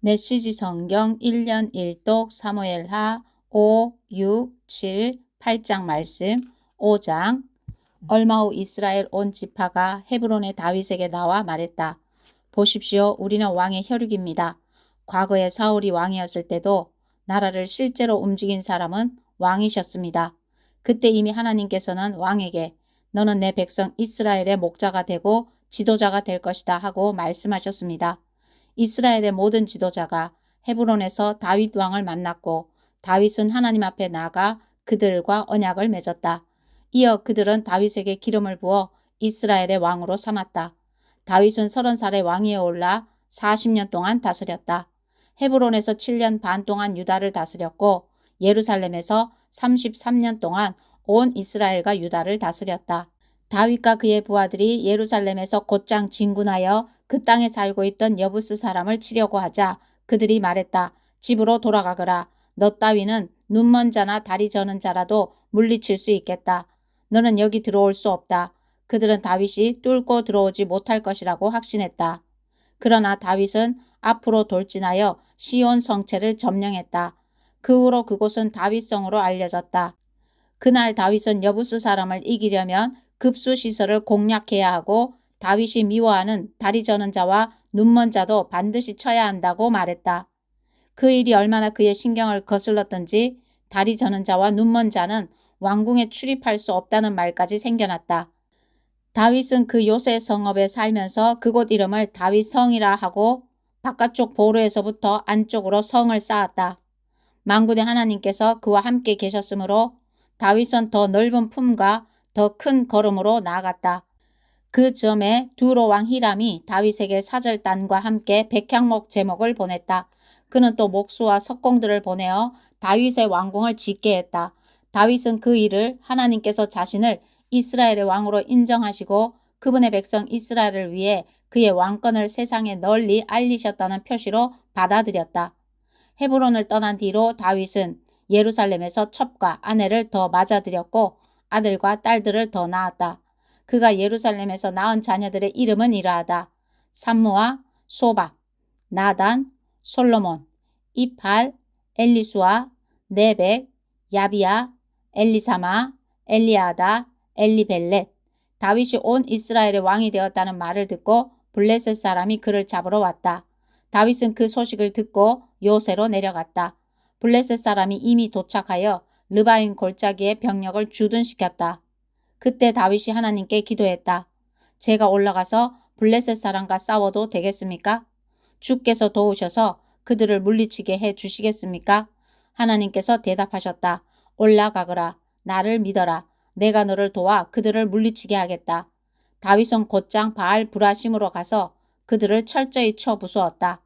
메시지 성경 1년 1독 사무엘하 5, 6, 7, 8장 말씀 5장. 얼마 후 이스라엘 온 지파가 헤브론의 다윗에게 나와 말했다. 보십시오. 우리는 왕의 혈육입니다. 과거에 사울이 왕이었을 때도 나라를 실제로 움직인 사람은 왕이셨습니다. 그때 이미 하나님께서는 왕에게 너는 내 백성 이스라엘의 목자가 되고 지도자가 될 것이다 하고 말씀하셨습니다. 이스라엘의 모든 지도자가 헤브론에서 다윗 왕을 만났고 다윗은 하나님 앞에 나가 그들과 언약을 맺었다. 이어 그들은 다윗에게 기름을 부어 이스라엘의 왕으로 삼았다. 다윗은 30살에 왕위에 올라 40년 동안 다스렸다. 헤브론에서 7년 반 동안 유다를 다스렸고 예루살렘에서 33년 동안 온 이스라엘과 유다를 다스렸다. 다윗과 그의 부하들이 예루살렘에서 곧장 진군하여 그 땅에 살고 있던 여부스 사람을 치려고 하자 그들이 말했다. 집으로 돌아가거라. 너 따위는 눈먼 자나 다리 저는 자라도 물리칠 수 있겠다. 너는 여기 들어올 수 없다. 그들은 다윗이 뚫고 들어오지 못할 것이라고 확신했다. 그러나 다윗은 앞으로 돌진하여 시온 성체를 점령했다. 그 후로 그곳은 다윗성으로 알려졌다. 그날 다윗은 여부스 사람을 이기려면 급수시설을 공략해야 하고 다윗이 미워하는 다리 저는 자와 눈먼 자도 반드시 쳐야 한다고 말했다. 그 일이 얼마나 그의 신경을 거슬렀던지 다리 저는 자와 눈먼 자는 왕궁에 출입할 수 없다는 말까지 생겨났다. 다윗은 그 요새 성읍에 살면서 그곳 이름을 다윗성이라 하고 바깥쪽 보루에서부터 안쪽으로 성을 쌓았다. 만군의 하나님께서 그와 함께 계셨으므로 다윗은 더 넓은 품과 더 큰 걸음으로 나아갔다. 그 즈음에 두로 왕 히람이 다윗에게 사절단과 함께 백향목 제목을 보냈다. 그는 또 목수와 석공들을 보내어 다윗의 왕궁을 짓게 했다. 다윗은 그 일을 하나님께서 자신을 이스라엘의 왕으로 인정하시고 그분의 백성 이스라엘을 위해 그의 왕권을 세상에 널리 알리셨다는 표시로 받아들였다. 헤브론을 떠난 뒤로 다윗은 예루살렘에서 첩과 아내를 더 맞아들였고 아들과 딸들을 더 낳았다. 그가 예루살렘에서 낳은 자녀들의 이름은 이러하다. 삼무아, 소박, 나단, 솔로몬, 이팔, 엘리수아, 네벡, 야비야, 엘리사마, 엘리아다, 엘리벨렛. 다윗이 온 이스라엘의 왕이 되었다는 말을 듣고 블레셋 사람이 그를 잡으러 왔다. 다윗은 그 소식을 듣고 요새로 내려갔다. 블레셋 사람이 이미 도착하여 르바임 골짜기에 병력을 주둔시켰다. 그때 다윗이 하나님께 기도했다. 제가 올라가서 블레셋 사람과 싸워도 되겠습니까? 주께서 도우셔서 그들을 물리치게 해 주시겠습니까? 하나님께서 대답하셨다. 올라가거라. 나를 믿어라. 내가 너를 도와 그들을 물리치게 하겠다. 다윗은 곧장 바알 브라심으로 가서 그들을 철저히 쳐 부수었다.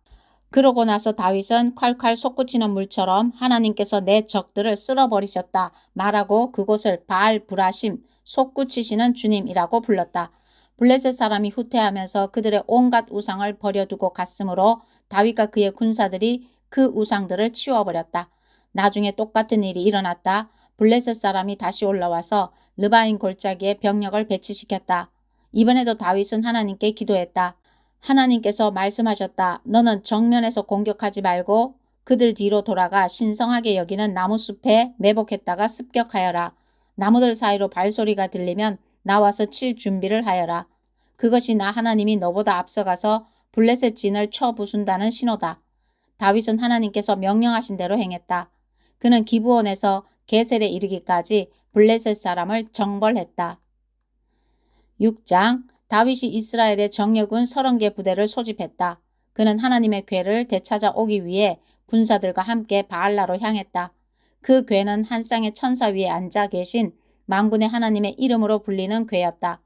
그러고 나서 다윗은 콸콸 솟구치는 물처럼 하나님께서 내 적들을 쓸어버리셨다 말하고 그곳을 바알 브라심, 솟구치시는 주님이라고 불렀다. 블레셋 사람이 후퇴하면서 그들의 온갖 우상을 버려두고 갔으므로 다윗과 그의 군사들이 그 우상들을 치워버렸다. 나중에 똑같은 일이 일어났다. 블레셋 사람이 다시 올라와서 르바임 골짜기에 병력을 배치시켰다. 이번에도 다윗은 하나님께 기도했다. 하나님께서 말씀하셨다. 너는 정면에서 공격하지 말고 그들 뒤로 돌아가 신성하게 여기는 나무숲에 매복했다가 습격하여라. 나무들 사이로 발소리가 들리면 나와서 칠 준비를 하여라. 그것이 나 하나님이 너보다 앞서가서 블레셋 진을 쳐 부순다는 신호다. 다윗은 하나님께서 명령하신 대로 행했다. 그는 기브온에서 게셀에 이르기까지 블레셋 사람을 정벌했다. 6장. 다윗이 이스라엘의 정예군 30개 부대를 소집했다. 그는 하나님의 궤를 되찾아 오기 위해 군사들과 함께 바알라로 향했다. 그 궤는 한 쌍의 천사 위에 앉아 계신 만군의 하나님의 이름으로 불리는 궤였다.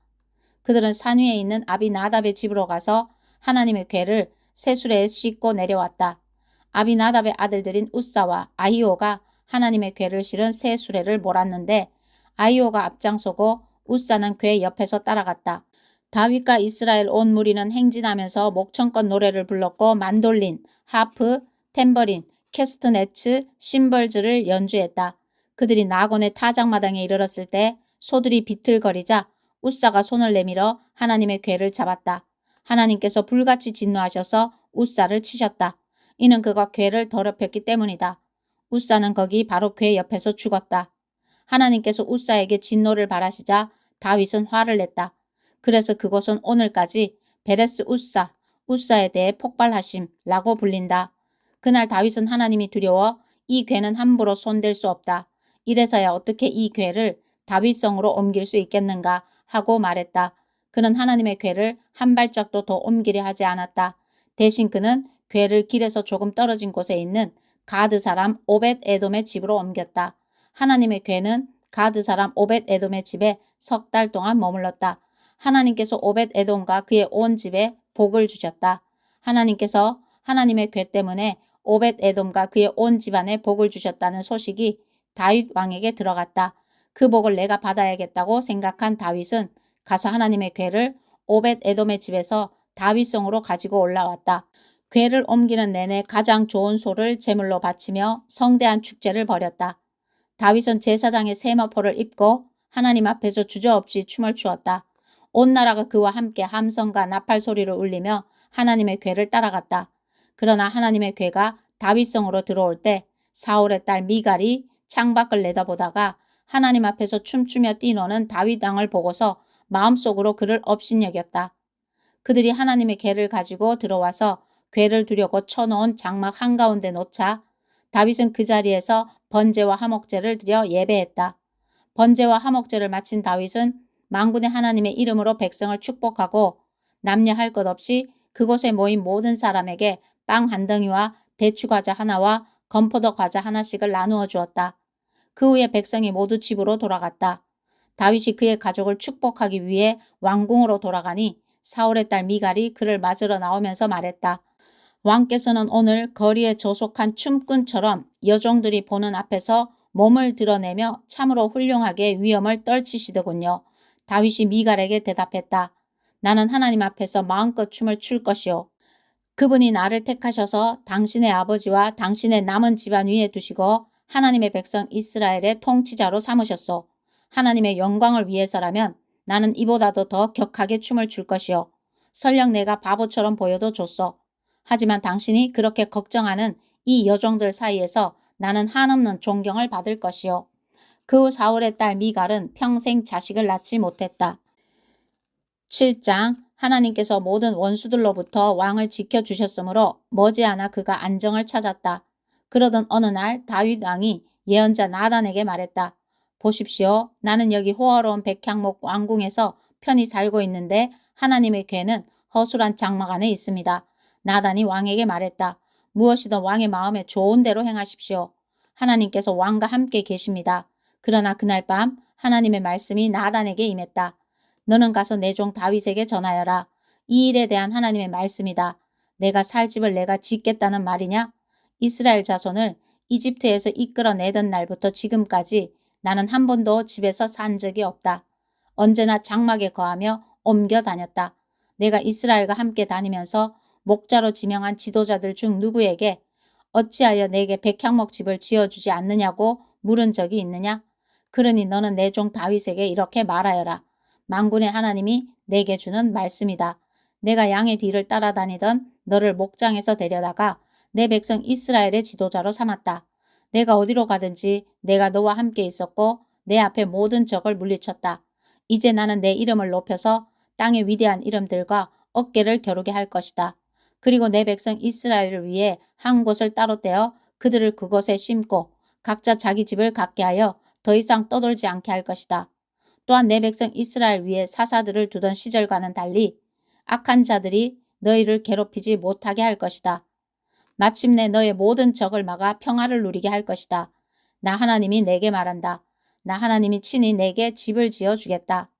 그들은 산 위에 있는 아비나답의 집으로 가서 하나님의 궤를 세수레에 싣고 내려왔다. 아비나답의 아들들인 우사와 아히오가 하나님의 궤를 실은 새 수레를 몰았는데 아히오가 앞장서고 우사는 궤 옆에서 따라갔다. 다윗과 이스라엘 온 무리는 행진하면서 목청껏 노래를 불렀고 만돌린, 하프, 탬버린, 캐스트네츠, 심벌즈를 연주했다. 그들이 나곤의 타작마당에 이르렀을 때 소들이 비틀거리자 우사가 손을 내밀어 하나님의 궤를 잡았다. 하나님께서 불같이 진노하셔서 우사를 치셨다. 이는 그가 궤를 더럽혔기 때문이다. 웃사는 거기 바로 궤 옆에서 죽었다. 하나님께서 웃사에게 진노를 발하시자 다윗은 화를 냈다. 그래서 그곳은 오늘까지 베레스 웃사, 웃사에 대해 폭발하심라고 불린다. 그날 다윗은 하나님이 두려워 이 궤는 함부로 손댈 수 없다. 이래서야 어떻게 이 궤를 다윗성으로 옮길 수 있겠는가 하고 말했다. 그는 하나님의 궤를 한 발짝도 더 옮기려 하지 않았다. 대신 그는 궤를 길에서 조금 떨어진 곳에 있는 가드 사람 오벳 에돔의 집으로 옮겼다. 하나님의 궤는 가드 사람 오벳 에돔의 집에 석 달 동안 머물렀다. 하나님께서 오벳 에돔과 그의 온 집에 복을 주셨다. 하나님께서 하나님의 궤 때문에 오벳 에돔과 그의 온 집안에 복을 주셨다는 소식이 다윗 왕에게 들어갔다. 그 복을 내가 받아야겠다고 생각한 다윗은 가서 하나님의 궤를 오벳 에돔의 집에서 다윗성으로 가지고 올라왔다. 궤를 옮기는 내내 가장 좋은 소를 제물로 바치며 성대한 축제를 벌였다. 다윗은 제사장의 세마포를 입고 하나님 앞에서 주저없이 춤을 추었다. 온 나라가 그와 함께 함성과 나팔 소리를 울리며 하나님의 궤를 따라갔다. 그러나 하나님의 궤가 다윗성으로 들어올 때 사울의 딸 미갈이 창밖을 내다보다가 하나님 앞에서 춤추며 뛰노는 다윗 왕을 보고서 마음속으로 그를 업신여겼다. 그들이 하나님의 궤를 가지고 들어와서 궤를 두려고 쳐놓은 장막 한가운데 놓자 다윗은 그 자리에서 번제와 화목제를 드려 예배했다. 번제와 화목제를 마친 다윗은 만군의 하나님의 이름으로 백성을 축복하고 남녀 할 것 없이 그곳에 모인 모든 사람에게 빵 한 덩이와 대추과자 하나와 건포도 과자 하나씩을 나누어 주었다. 그 후에 백성이 모두 집으로 돌아갔다. 다윗이 그의 가족을 축복하기 위해 왕궁으로 돌아가니 사울의 딸 미갈이 그를 맞으러 나오면서 말했다. 왕께서는 오늘 거리에 조속한 춤꾼처럼 여종들이 보는 앞에서 몸을 드러내며 참으로 훌륭하게 위엄을 떨치시더군요. 다윗이 미갈에게 대답했다. 나는 하나님 앞에서 마음껏 춤을 출 것이요. 그분이 나를 택하셔서 당신의 아버지와 당신의 남은 집안 위에 두시고 하나님의 백성 이스라엘의 통치자로 삼으셨소. 하나님의 영광을 위해서라면 나는 이보다도 더 격하게 춤을 출 것이요. 설령 내가 바보처럼 보여도 좋소. 하지만 당신이 그렇게 걱정하는 이 여종들 사이에서 나는 한없는 존경을 받을 것이요. 그 후 사울의 딸 미갈은 평생 자식을 낳지 못했다. 7장 하나님께서 모든 원수들로부터 왕을 지켜주셨으므로 머지않아 그가 안정을 찾았다. 그러던 어느 날 다윗 왕이 예언자 나단에게 말했다. 보십시오. 나는 여기 호화로운 백향목 왕궁에서 편히 살고 있는데 하나님의 궤는 허술한 장막 안에 있습니다. 나단이 왕에게 말했다. 무엇이든 왕의 마음에 좋은 대로 행하십시오. 하나님께서 왕과 함께 계십니다. 그러나 그날 밤 하나님의 말씀이 나단에게 임했다. 너는 가서 내 종 다윗에게 전하여라. 이 일에 대한 하나님의 말씀이다. 내가 살 집을 내가 짓겠다는 말이냐? 이스라엘 자손을 이집트에서 이끌어내던 날부터 지금까지 나는 한 번도 집에서 산 적이 없다. 언제나 장막에 거하며 옮겨 다녔다. 내가 이스라엘과 함께 다니면서 목자로 지명한 지도자들 중 누구에게 어찌하여 내게 백향목 집을 지어주지 않느냐고 물은 적이 있느냐? 그러니 너는 내 종 다윗에게 이렇게 말하여라. 만군의 하나님이 내게 주는 말씀이다. 내가 양의 뒤를 따라다니던 너를 목장에서 데려다가 내 백성 이스라엘의 지도자로 삼았다. 내가 어디로 가든지 내가 너와 함께 있었고 내 앞에 모든 적을 물리쳤다. 이제 나는 내 이름을 높여서 땅의 위대한 이름들과 어깨를 겨루게 할 것이다. 그리고 내 백성 이스라엘을 위해 한 곳을 따로 떼어 그들을 그곳에 심고 각자 자기 집을 갖게 하여 더 이상 떠돌지 않게 할 것이다. 또한 내 백성 이스라엘 위에 사사들을 두던 시절과는 달리 악한 자들이 너희를 괴롭히지 못하게 할 것이다. 마침내 너의 모든 적을 막아 평화를 누리게 할 것이다. 나 하나님이 내게 말한다. 나 하나님이 친히 내게 집을 지어 주겠다.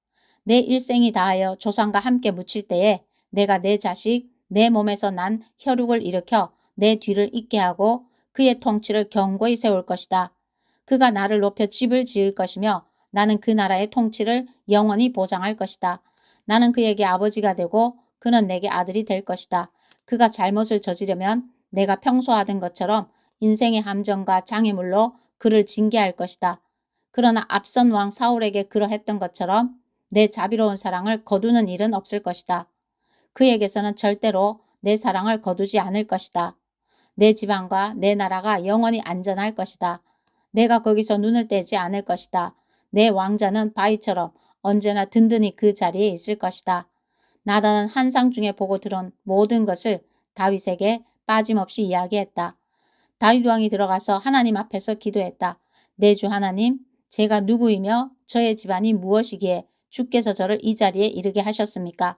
내 일생이 다하여 조상과 함께 묻힐 때에 내가 내 자식 내 몸에서 난 혈육을 일으켜 내 뒤를 잇게 하고 그의 통치를 견고히 세울 것이다. 그가 나를 높여 집을 지을 것이며 나는 그 나라의 통치를 영원히 보장할 것이다. 나는 그에게 아버지가 되고 그는 내게 아들이 될 것이다. 그가 잘못을 저지르면 내가 평소 하던 것처럼 인생의 함정과 장애물로 그를 징계할 것이다. 그러나 앞선 왕 사울에게 그러했던 것처럼 내 자비로운 사랑을 거두는 일은 없을 것이다. 그에게서는 절대로 내 사랑을 거두지 않을 것이다. 내 집안과 내 나라가 영원히 안전할 것이다. 내가 거기서 눈을 떼지 않을 것이다. 내 왕자는 바위처럼 언제나 든든히 그 자리에 있을 것이다. 나단은 환상 중에 보고 들은 모든 것을 다윗에게 빠짐없이 이야기했다. 다윗 왕이 들어가서 하나님 앞에서 기도했다. 내 주 하나님, 제가 누구이며 저의 집안이 무엇이기에 주께서 저를 이 자리에 이르게 하셨습니까?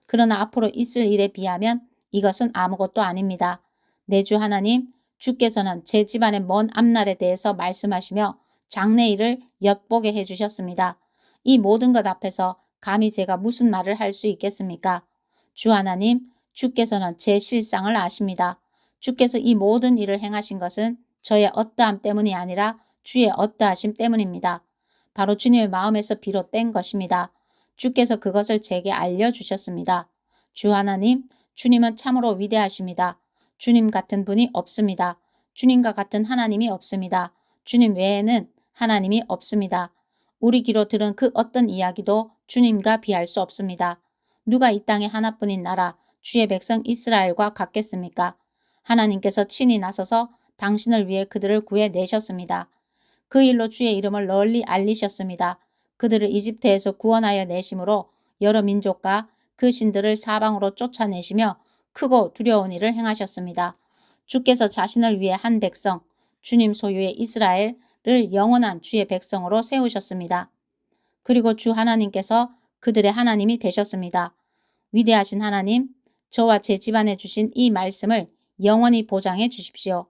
그러나 앞으로 있을 일에 비하면 이것은 아무것도 아닙니다. 내 주 하나님, 주께서는 제 집안의 먼 앞날에 대해서 말씀하시며 장래일을 엿보게 해주셨습니다. 이 모든 것 앞에서 감히 제가 무슨 말을 할 수 있겠습니까? 주 하나님, 주께서는 제 실상을 아십니다. 주께서 이 모든 일을 행하신 것은 저의 어떠함 때문이 아니라 주의 어떠하심 때문입니다. 바로 주님의 마음에서 비롯된 것입니다. 주께서 그것을 제게 알려주셨습니다. 주 하나님, 주님은 참으로 위대하십니다. 주님 같은 분이 없습니다. 주님과 같은 하나님이 없습니다. 주님 외에는 하나님이 없습니다. 우리 귀로 들은 그 어떤 이야기도 주님과 비할 수 없습니다. 누가 이 땅에 하나뿐인 나라, 주의 백성 이스라엘과 같겠습니까? 하나님께서 친히 나서서 당신을 위해 그들을 구해내셨습니다. 그 일로 주의 이름을 널리 알리셨습니다. 그들을 이집트에서 구원하여 내심으로 여러 민족과 그 신들을 사방으로 쫓아내시며 크고 두려운 일을 행하셨습니다. 주께서 자신을 위해 한 백성, 주님 소유의 이스라엘을 영원한 주의 백성으로 세우셨습니다. 그리고 주 하나님께서 그들의 하나님이 되셨습니다. 위대하신 하나님, 저와 제 집안에 주신 이 말씀을 영원히 보장해 주십시오.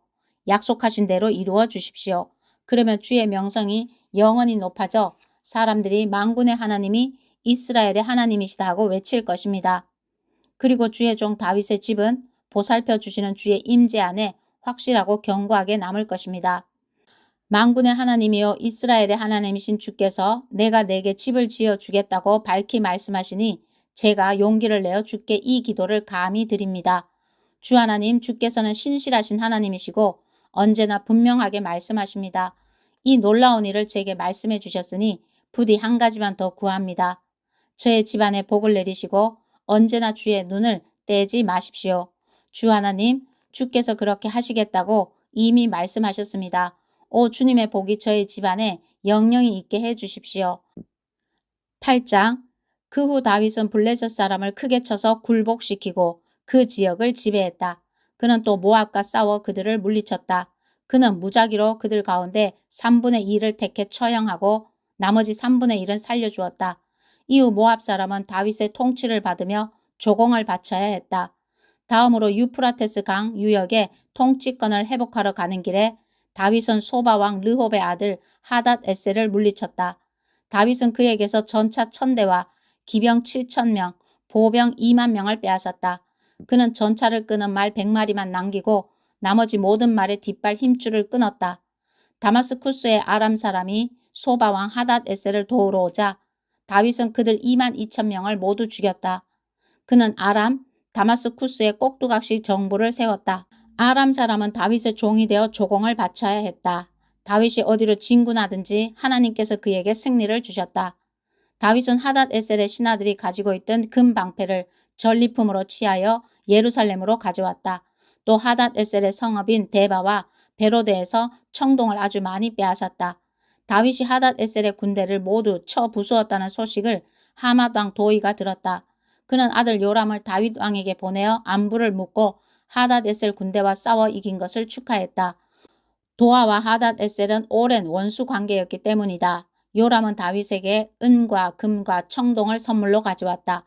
약속하신 대로 이루어 주십시오. 그러면 주의 명성이 영원히 높아져 사람들이 만군의 하나님이 이스라엘의 하나님이시다 하고 외칠 것입니다. 그리고 주의 종 다윗의 집은 보살펴 주시는 주의 임재 안에 확실하고 견고하게 남을 것입니다. 만군의 하나님이요 이스라엘의 하나님이신 주께서 내가 내게 집을 지어 주겠다고 밝히 말씀하시니 제가 용기를 내어 주께 이 기도를 감히 드립니다. 주 하나님, 주께서는 신실하신 하나님이시고 언제나 분명하게 말씀하십니다. 이 놀라운 일을 제게 말씀해 주셨으니 부디 한 가지만 더 구합니다. 저의 집안에 복을 내리시고 언제나 주의 눈을 떼지 마십시오. 주 하나님, 주께서 그렇게 하시겠다고 이미 말씀하셨습니다. 오 주님의 복이 저의 집안에 영영이 있게 해 주십시오. 8장 그 후 다윗은 블레셋 사람을 크게 쳐서 굴복시키고 그 지역을 지배했다. 그는 또 모압과 싸워 그들을 물리쳤다. 그는 무작위로 그들 가운데 3분의 2를 택해 처형하고 나머지 3분의 1은 살려주었다. 이후 모압 사람은 다윗의 통치를 받으며 조공을 바쳐야 했다. 다음으로 유프라테스 강 유역의 통치권을 회복하러 가는 길에 다윗은 소바왕 르홉의 아들 하닷 에셀을 물리쳤다. 다윗은 그에게서 전차 1000대와 기병 7000명, 보병 2만 명을 빼앗았다. 그는 전차를 끄는 말 100마리만 남기고 나머지 모든 말의 뒷발 힘줄을 끊었다. 다마스쿠스의 아람 사람이 소바왕 하닷 에셀을 도우러 오자 다윗은 그들 2만 2천 명을 모두 죽였다. 그는 아람, 다마스쿠스에 꼭두각시 정부를 세웠다. 아람 사람은 다윗의 종이 되어 조공을 바쳐야 했다. 다윗이 어디로 진군하든지 하나님께서 그에게 승리를 주셨다. 다윗은 하닷 에셀의 신하들이 가지고 있던 금 방패를 전리품으로 취하여 예루살렘으로 가져왔다. 또 하닷 에셀의 성읍인 데바와 베로데에서 청동을 아주 많이 빼앗았다. 다윗이 하닷 에셀의 군대를 모두 쳐 부수었다는 소식을 하맛 왕 도이가 들었다. 그는 아들 요람을 다윗 왕에게 보내어 안부를 묻고 하닷 에셀 군대와 싸워 이긴 것을 축하했다. 도아와 하닷 에셀은 오랜 원수 관계였기 때문이다. 요람은 다윗에게 은과 금과 청동을 선물로 가져왔다.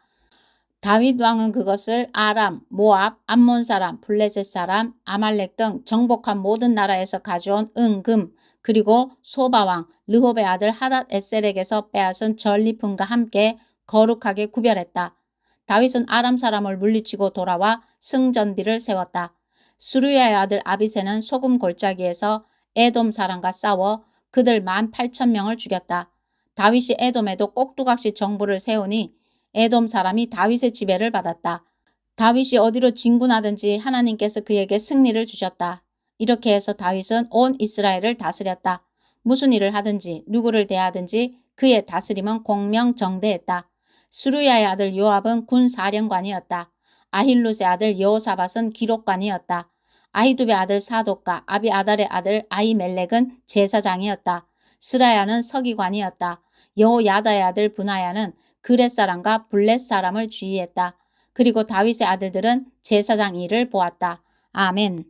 다윗 왕은 그것을 아람, 모압, 암몬 사람, 블레셋 사람, 아말렉 등 정복한 모든 나라에서 가져온 은, 금, 그리고 소바왕, 르홉의 아들 하닷 에셀에게서 빼앗은 전리품과 함께 거룩하게 구별했다. 다윗은 아람 사람을 물리치고 돌아와 승전비를 세웠다. 수르야의 아들 아비새는 소금 골짜기에서 에돔 사람과 싸워 그들 18,000명을 죽였다. 다윗이 에돔에도 꼭두각시 정부를 세우니 에돔 사람이 다윗의 지배를 받았다. 다윗이 어디로 진군하든지 하나님께서 그에게 승리를 주셨다. 이렇게 해서 다윗은 온 이스라엘을 다스렸다. 무슨 일을 하든지 누구를 대하든지 그의 다스림은 공명정대했다. 수르야의 아들 요압은 군사령관이었다. 아힐룻의 아들 여호사밧은 기록관이었다. 아히두베 아들 사독과 아비아달의 아들 아히멜렉은 제사장이었다. 스라야는 서기관이었다. 여호야다의 아들 분하야는 그렛 사람과 블렛 사람을 주의했다. 그리고 다윗의 아들들은 제사장 일을 보았다. 아멘.